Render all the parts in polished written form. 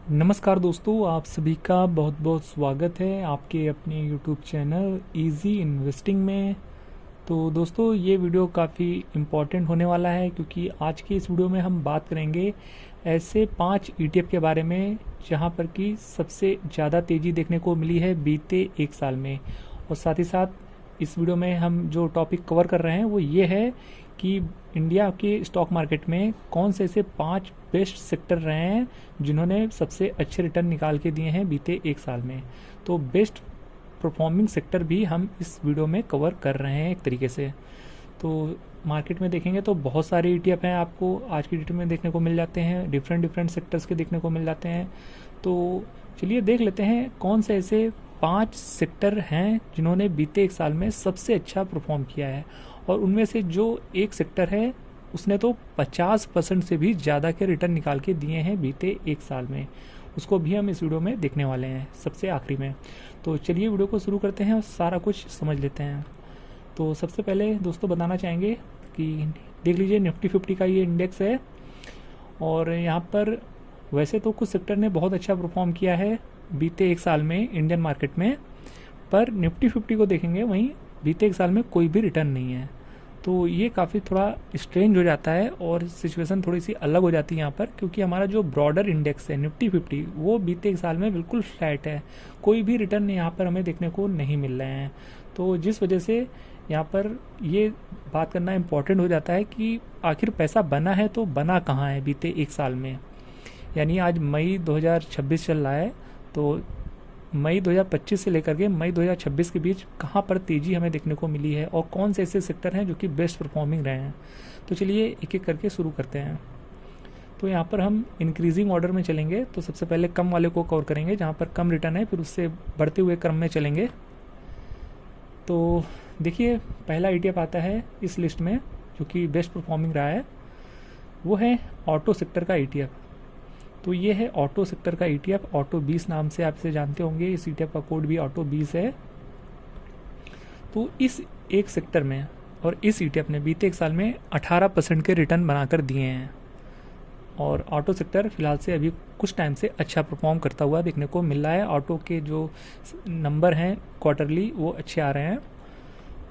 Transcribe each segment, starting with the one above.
नमस्कार दोस्तों, आप सभी का बहुत बहुत स्वागत है आपके अपने YouTube चैनल इजी इन्वेस्टिंग में। तो दोस्तों, ये वीडियो काफ़ी इम्पोर्टेंट होने वाला है क्योंकि आज की इस वीडियो में हम बात करेंगे ऐसे 5 ETF के बारे में जहां पर कि सबसे ज़्यादा तेज़ी देखने को मिली है बीते एक साल में। और साथ ही साथ इस वीडियो में हम जो टॉपिक कवर कर रहे हैं वो ये है कि इंडिया के स्टॉक मार्केट में कौन से ऐसे 5 बेस्ट सेक्टर रहे हैं जिन्होंने सबसे अच्छे रिटर्न निकाल के दिए हैं बीते एक साल में। तो बेस्ट परफॉर्मिंग सेक्टर भी हम इस वीडियो में कवर कर रहे हैं एक तरीके से। तो मार्केट में देखेंगे तो बहुत सारे ETF हैं, आपको आज की डेट में देखने को मिल जाते हैं, डिफरेंट डिफरेंट सेक्टर्स के देखने को मिल जाते हैं। तो चलिए देख लेते हैं कौन से ऐसे 5 सेक्टर हैं जिन्होंने बीते एक साल में सबसे अच्छा परफॉर्म किया है। और उनमें से जो एक सेक्टर है उसने तो 50% से भी ज़्यादा के रिटर्न निकाल के दिए हैं बीते एक साल में। उसको भी हम इस वीडियो में देखने वाले हैं सबसे आखिरी में। तो चलिए वीडियो को शुरू करते हैं और सारा कुछ समझ लेते हैं। तो सबसे पहले दोस्तों बताना चाहेंगे कि देख लीजिए निफ्टी 50 का ये इंडेक्स है। और यहाँ पर वैसे तो कुछ सेक्टर ने बहुत अच्छा परफॉर्म किया है बीते एक साल में इंडियन मार्केट में, पर निफ्टी 50 को देखेंगे वहीं बीते एक साल में कोई भी रिटर्न नहीं है। तो ये काफ़ी थोड़ा स्ट्रेंज हो जाता है और सिचुएशन थोड़ी सी अलग हो जाती है यहाँ पर, क्योंकि हमारा जो ब्रॉडर इंडेक्स है निफ्टी 50 वो बीते एक साल में बिल्कुल फ्लैट है, कोई भी रिटर्न यहाँ पर हमें देखने को नहीं मिल रहे हैं। तो जिस वजह से यहाँ पर ये बात करना इम्पोर्टेंट हो जाता है कि आखिर पैसा बना है तो बना कहाँ है बीते एक साल में। यानी आज मई 2026 चल रहा है, तो मई 2025 से लेकर के मई 2026 के बीच कहाँ पर तेज़ी हमें देखने को मिली है और कौन से ऐसे सेक्टर हैं जो कि बेस्ट परफॉर्मिंग रहे हैं। तो चलिए एक एक करके शुरू करते हैं। तो यहाँ पर हम इंक्रीजिंग ऑर्डर में चलेंगे। तो सबसे पहले कम वाले को कवर करेंगे जहाँ पर कम रिटर्न है, फिर उससे बढ़ते हुए क्रम में चलेंगे। तो देखिए पहला ETF आता है इस लिस्ट में जो कि बेस्ट परफॉर्मिंग रहा है, वो है ऑटो सेक्टर का ETF। तो ये है ऑटो सेक्टर का ETF, ऑटो 20 नाम से आप इसे जानते होंगे। इस ETF का कोड भी ऑटो 20 है। तो इस एक सेक्टर में और इस ETF ने बीते एक साल में 18% के रिटर्न बनाकर दिए हैं। और ऑटो सेक्टर फिलहाल से अभी कुछ टाइम से अच्छा परफॉर्म करता हुआ देखने को मिल रहा है। ऑटो के जो नंबर हैं क्वार्टरली वो अच्छे आ रहे हैं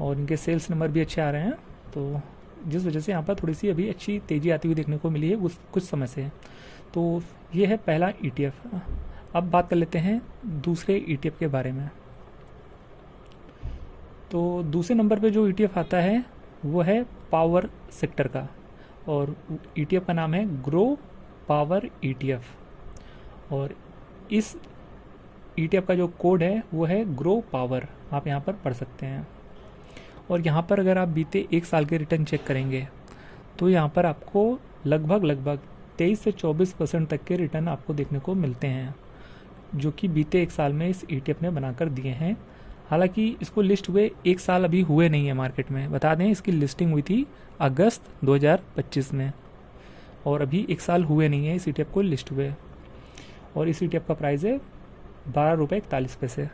और इनके सेल्स नंबर भी अच्छे आ रहे हैं। तो जिस वजह से यहाँ पर थोड़ी सी अभी अच्छी तेज़ी आती हुई देखने को मिली है उस कुछ समय से। तो ये है पहला ETF। अब बात कर लेते हैं दूसरे ETF के बारे में। तो दूसरे नंबर पे जो ETF आता है वो है पावर सेक्टर का, और ETF का नाम है ग्रो पावर ETF। और इस ETF का जो कोड है वो है ग्रो पावर, आप यहाँ पर पढ़ सकते हैं। और यहाँ पर अगर आप बीते एक साल के रिटर्न चेक करेंगे तो यहाँ पर आपको लगभग 23 से 24% तक के रिटर्न आपको देखने को मिलते हैं, जो कि बीते एक साल में इस ETF ने बनाकर दिए हैं। हालांकि इसको लिस्ट हुए एक साल अभी हुए नहीं है मार्केट में, बता दें इसकी लिस्टिंग हुई थी अगस्त 2025 में और अभी एक साल हुए नहीं है इस ETF को लिस्ट हुए। और इस ETF का प्राइस है 12.41 रुपये।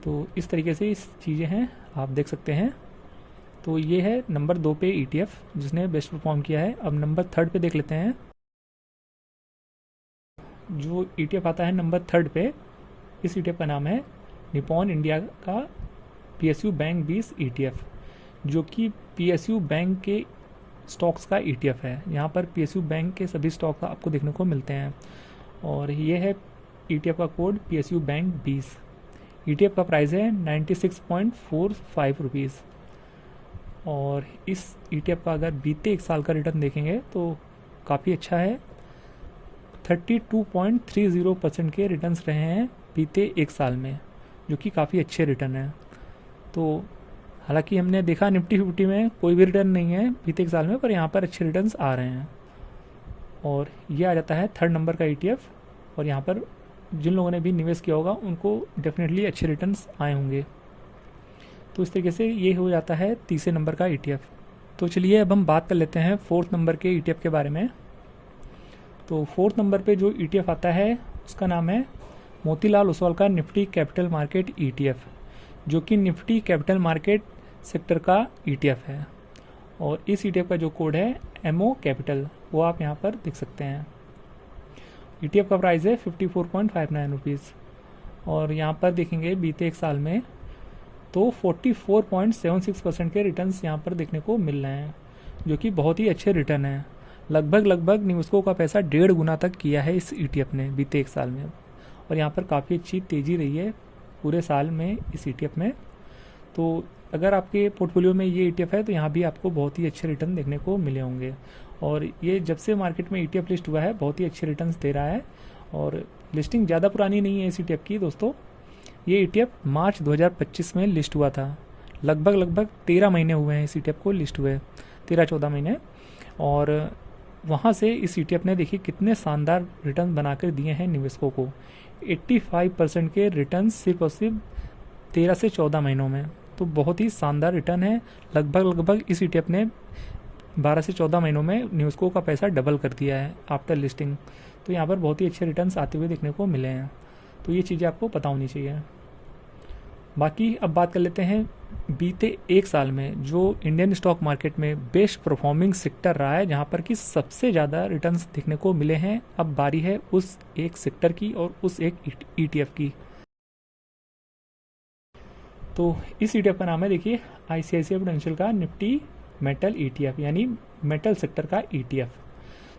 तो इस तरीके से इस चीज़ें हैं, आप देख सकते हैं। तो ये है नंबर 2 पे ETF जिसने बेस्ट परफॉर्म किया है। अब नंबर 3 पे देख लेते हैं। जो ETF आता है नंबर 3 पे, इस ETF का नाम है निपॉन इंडिया का PSU बैंक 20 ETF, जो कि PSU बैंक के स्टॉक्स का ETF है। यहाँ पर PSU बैंक के सभी स्टॉक आपको देखने को मिलते हैं। और ये है ETF का कोड PSU बैंक 20। ETF का प्राइस है 96.45 रुपीज़। और इस ETF का अगर बीते एक साल का रिटर्न देखेंगे तो काफ़ी अच्छा है, 32.30% के रिटर्न्स रहे हैं बीते एक साल में, जो कि काफ़ी अच्छे रिटर्न हैं। तो हालांकि हमने देखा निफ्टी 50 में कोई भी रिटर्न नहीं है बीते एक साल में, पर यहाँ पर अच्छे रिटर्न्स आ रहे हैं। और ये आ जाता है 3rd नंबर का ETF। और यहाँ पर जिन लोगों ने भी निवेश किया होगा उनको डेफिनेटली अच्छे रिटर्न्स आए होंगे। तो इस तरीके से ये हो जाता है तीसरे नंबर का ETF। तो चलिए अब हम बात कर लेते हैं 4th नंबर के ETF के बारे में। तो 4th नंबर पे जो ETF आता है उसका नाम है मोतीलाल ओसवाल का निफ्टी कैपिटल मार्केट ETF, जो कि निफ्टी कैपिटल मार्केट सेक्टर का ETF है। और इस ETF का जो कोड है MO कैपिटल, वो आप यहाँ पर देख सकते हैं। ETF का प्राइस है 54.59 रुपीज़। और यहाँ पर देखेंगे बीते एक साल में तो 44.76% के रिटर्न्स यहाँ पर देखने को मिल रहे हैं, जो कि बहुत ही अच्छे रिटर्न हैं। लगभग निवेशकों का पैसा 1.5 गुना तक किया है इस ETF ने बीते एक साल में। और यहाँ पर काफ़ी अच्छी तेज़ी रही है पूरे साल में इस ETF में। तो अगर आपके पोर्टफोलियो में ये ETF है तो यहाँ भी आपको बहुत ही अच्छे रिटर्न देखने को मिले होंगे। और ये जब से मार्केट में ETF लिस्ट हुआ है बहुत ही अच्छे रिटर्न्स दे रहा है। और लिस्टिंग ज़्यादा पुरानी नहीं है इस ETF की दोस्तों। ये ETF मार्च 2025 में लिस्ट हुआ था। लगभग 13 महीने हुए हैं इस ETF को लिस्ट हुए, 13-14 महीने। और वहाँ से इस ETF ने देखिए कितने शानदार रिटर्न बनाकर दिए हैं निवेशकों को। 85% के रिटर्न सिर्फ और सिर्फ 13 से 14 महीनों में, तो बहुत ही शानदार रिटर्न है। लगभग इस ETF ने 12 से 14 महीनों में निवेशकों का पैसा डबल कर दिया है आफ्टर लिस्टिंग। तो यहाँ पर बहुत ही अच्छे रिटर्न्स आते हुए देखने को मिले हैं। तो ये चीज़ें आपको पता होनी चाहिए। बाकी अब बात कर लेते हैं बीते एक साल में जो इंडियन स्टॉक मार्केट में बेस्ट परफॉर्मिंग सेक्टर रहा है, जहाँ पर कि सबसे ज़्यादा रिटर्न्स देखने को मिले हैं। अब बारी है उस एक सेक्टर की और उस एक ETF की। तो इस ETF का नाम है देखिए ICICI प्रूडेंशियल का निफ्टी मेटल ETF, यानी मेटल सेक्टर का ETF।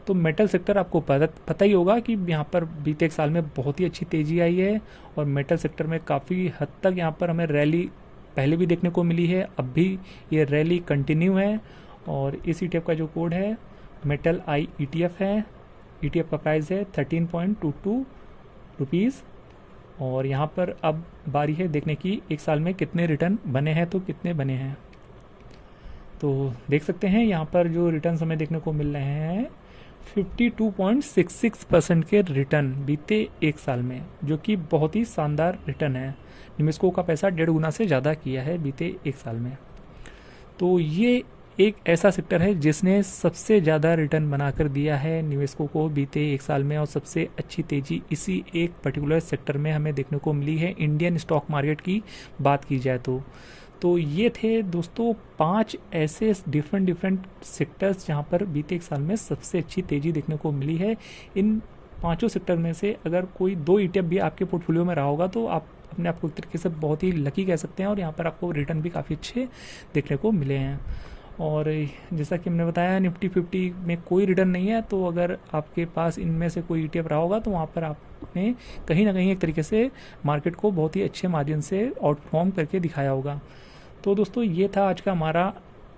तो मेटल सेक्टर आपको पता ही होगा कि यहाँ पर बीते एक साल में बहुत ही अच्छी तेज़ी आई है। और मेटल सेक्टर में काफ़ी हद तक यहाँ पर हमें रैली पहले भी देखने को मिली है, अब भी ये रैली कंटिन्यू है। और इस ETF का जो कोड है मेटल आई ETF है। ETF का प्राइस है 13.22 रुपीज़। और यहाँ पर अब बारी है देखने की एक साल में कितने रिटर्न बने हैं, तो कितने बने हैं। तो देख सकते हैं यहाँ पर जो रिटर्न हमें देखने को मिल रहे हैं 52.66% के रिटर्न बीते एक साल में, जो कि बहुत ही शानदार रिटर्न है। निवेशकों का पैसा 1.5 गुना से ज़्यादा किया है बीते एक साल में। तो ये एक ऐसा सेक्टर है जिसने सबसे ज़्यादा रिटर्न बनाकर दिया है निवेशकों को बीते एक साल में। और सबसे अच्छी तेज़ी इसी एक पर्टिकुलर सेक्टर में हमें देखने को मिली है इंडियन स्टॉक मार्केट की बात की जाए तो ये थे दोस्तों 5 ऐसे डिफरेंट सेक्टर्स जहाँ पर बीते एक साल में सबसे अच्छी तेज़ी देखने को मिली है। इन 5 सेक्टर में से अगर कोई 2 ETF भी आपके पोर्टफोलियो में रहा होगा तो आप अपने आप को एक तरीके से बहुत ही लकी कह सकते हैं। और यहाँ पर आपको रिटर्न भी काफ़ी अच्छे देखने को मिले हैं। और जैसा कि हमने बताया निफ्टी 50 में कोई रिटर्न नहीं है, तो अगर आपके पास इनमें से कोई ETF रहा होगा तो वहाँ पर आपने कहीं ना कहीं एक तरीके से मार्केट को बहुत ही अच्छे मार्जिन से आउटफॉर्म करके दिखाया होगा। तो दोस्तों ये था आज का हमारा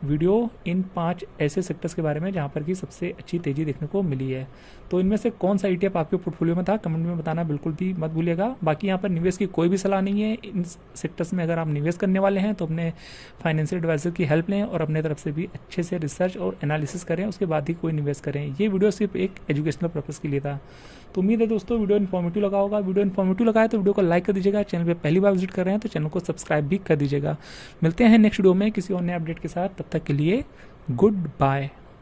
वीडियो इन 5 ऐसे सेक्टर्स के बारे में जहाँ पर कि सबसे अच्छी तेज़ी देखने को मिली है। तो इनमें से कौन सा ETF आपके पोर्टफोलियो में था कमेंट में बताना बिल्कुल भी मत भूलिएगा। बाकी यहाँ पर निवेश की कोई भी सलाह नहीं है। इन सेक्टर्स में अगर आप निवेश करने वाले हैं तो अपने फाइनेंशियल एडवाइजर की हेल्प लें और अपने तरफ से भी अच्छे से रिसर्च और एनालिसिस करें, उसके बाद ही कोई निवेश करें। ये वीडियो सिर्फ एक एजुकेशनल पर्पज़ के लिए था। तो उम्मीद है दोस्तों वीडियो इन्फॉर्मेटिव लगा होगा। वीडियो इन्फॉर्मेटिव लगा है तो वीडियो को लाइक कर दीजिएगा। चैनल पे पहली बार विजिट कर रहे हैं तो चैनल को सब्सक्राइब भी कर दीजिएगा। मिलते हैं नेक्स्ट वीडियो में किसी और नए अपडेट के साथ, तब तक के लिए गुड बाय।